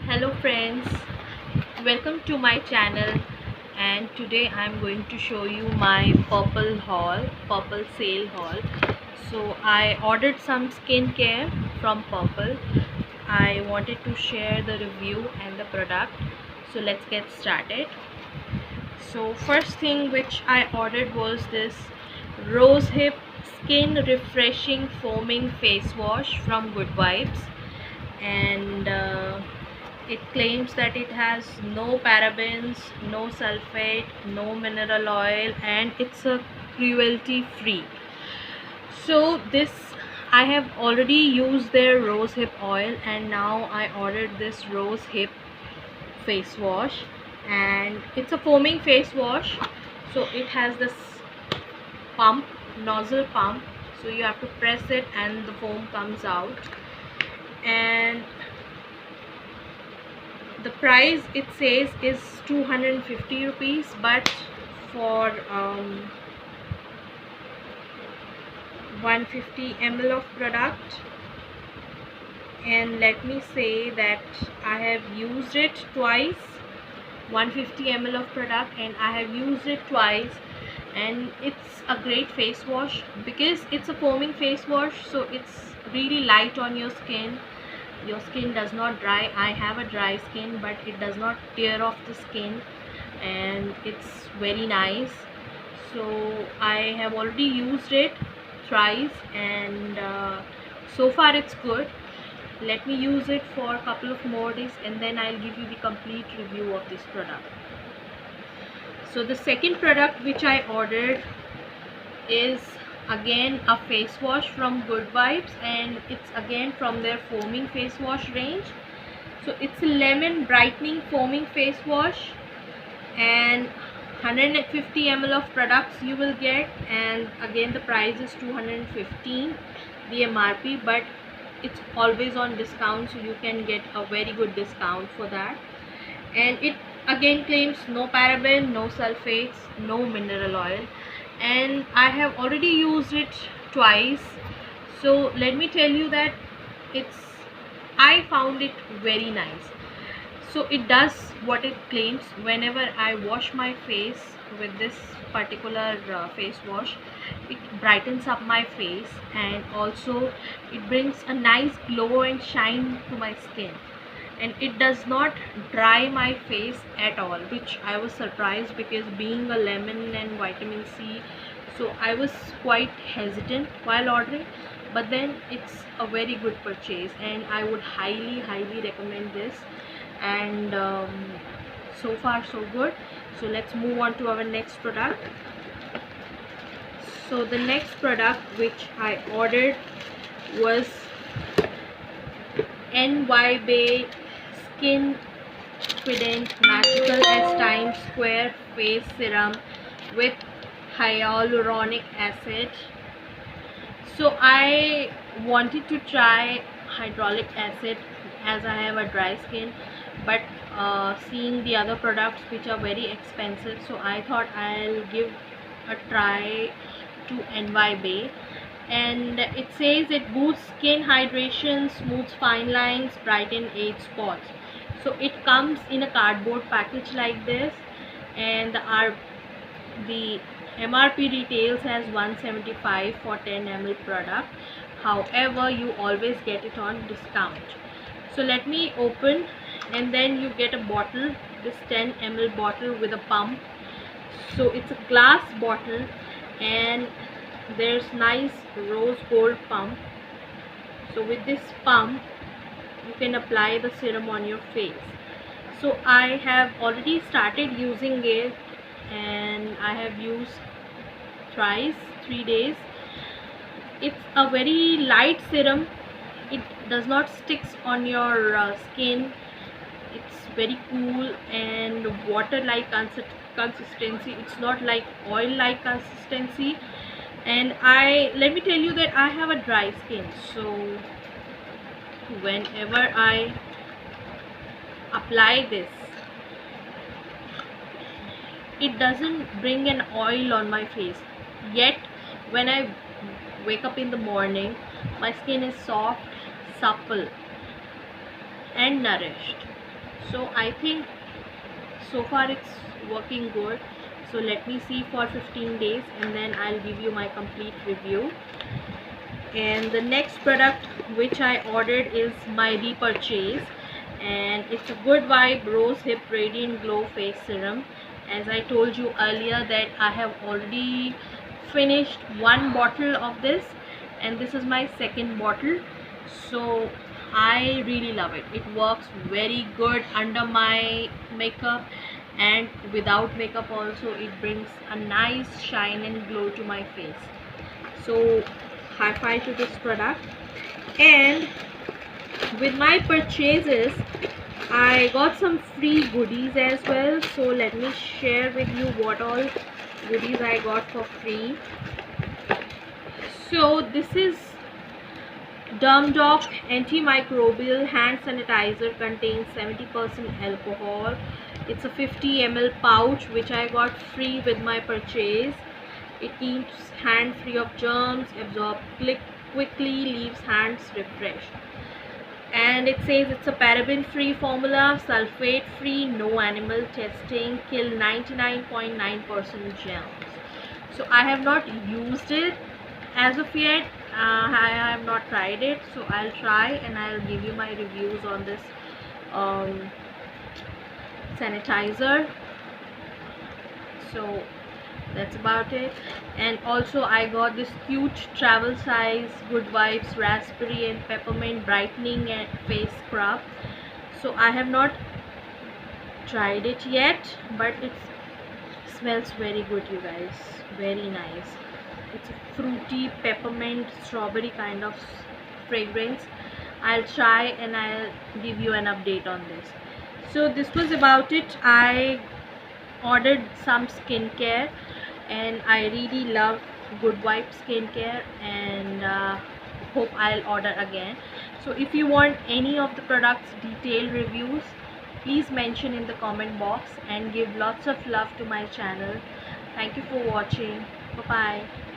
Hello friends, welcome to my channel, and today I'm going to show you my purple sale haul. So I ordered some skincare from Purple. I wanted to share the review and the product. So let's get started. So first thing which I ordered was this Rose Hip Skin Refreshing Foaming Face Wash from Good Vibes, and it claims that it has no parabens, no sulfate, no mineral oil, and it's a cruelty free. So this, I have already used their rose hip oil, and now I ordered this rose hip face wash, and it's a foaming face wash. So it has this pump, nozzle pump, so you have to press it and the foam comes out. And the price it says is 250 rupees, but for 150 ml of product, and let me say that I have used it twice. 150 ml of product, and I have used it twice, and it's a great face wash because it's a foaming face wash, so it's really light on your skin. Your skin does not dry. I have a dry skin, but it does not tear off the skin, and it's very nice. So I have already used it thrice, and so far it's good. Let me use it for a couple of more days, and then I'll give you the complete review of this product. So the second product which I ordered is again a face wash from Good Vibes, and it's again from their foaming face wash range. So it's a lemon brightening foaming face wash, and 150 ml of products you will get, and again the price is 215 the MRP, but it's always on discount, so you can get a very good discount for that. And it again claims no paraben, no sulfates, no mineral oil, and I have already used it twice. So let me tell you that it's I found it very nice. So it does what it claims. Whenever I wash my face with this particular face wash, it brightens up my face, and also it brings a nice glow and shine to my skin, and it does not dry my face at all, which I was surprised, because being a lemon and vitamin C, so I was quite hesitant while ordering. But then it's a very good purchase, and I would highly recommend this. And so far so good. So let's move on to our next product. So the next product which I ordered was NY Bay Skin Fident Magical S Times Square Face Serum with hyaluronic acid. So I wanted to try hyaluronic acid as I have a dry skin, but seeing the other products which are very expensive, so I thought I'll give a try to NY Bay. And it says it boosts skin hydration, smooths fine lines, brighten age spots. So it comes in a cardboard package like this, and the MRP retails as 175 for 10 ml product. However, you always get it on discount. So let me open, and then you get a bottle, this 10 ml bottle with a pump. So it's a glass bottle, and there's nice rose gold pump. So with this pump you can apply the serum on your face. So I have already started using it, and I have used thrice, 3 days. It's a very light serum. It does not sticks on your skin. It's very cool and water like consistency. It's not like oil like consistency. And let me tell you that I have a dry skin, so whenever I apply this, it doesn't bring an oil on my face. Yet when I wake up in the morning, my skin is soft, supple and nourished. So I think so far it's working good. So let me see for 15 days and then I'll give you my complete review. And the next product which I ordered is my repurchase, and it's a Good Vibe Rose Hip Radiant Glow Face Serum. As I told you earlier that I have already finished one bottle of this, and this is my second bottle. So I really love it. It works very good under my makeup and without makeup also. It brings a nice shine and glow to my face. So high five to this product. And with my purchases I got some free goodies as well, so let me share with you what all goodies I got for free. So this is Dermdoc antimicrobial hand sanitizer, contains 70% alcohol. It's a 50 ml pouch which I got free with my purchase. It keeps hand free of germs, absorbs quickly, leaves hands refreshed. And it says it's a paraben free formula, sulfate free, no animal testing, kill 99.9% germs. So I have not used it as of yet. I have not tried it, so I'll try and I'll give you my reviews on this sanitizer. So that's about it. And also I got this cute travel size Good Vibes raspberry and peppermint brightening and face scrub. So I have not tried it yet, but it smells very good, you guys. Very nice. It's a fruity peppermint strawberry kind of fragrance. I'll try and I'll give you an update on this. So this was about it. I ordered some skincare and I really love Good Vibe skincare, and hope I'll order again. So if you want any of the products detailed reviews, please mention in the comment box and give lots of love to my channel. Thank you for watching. Bye bye.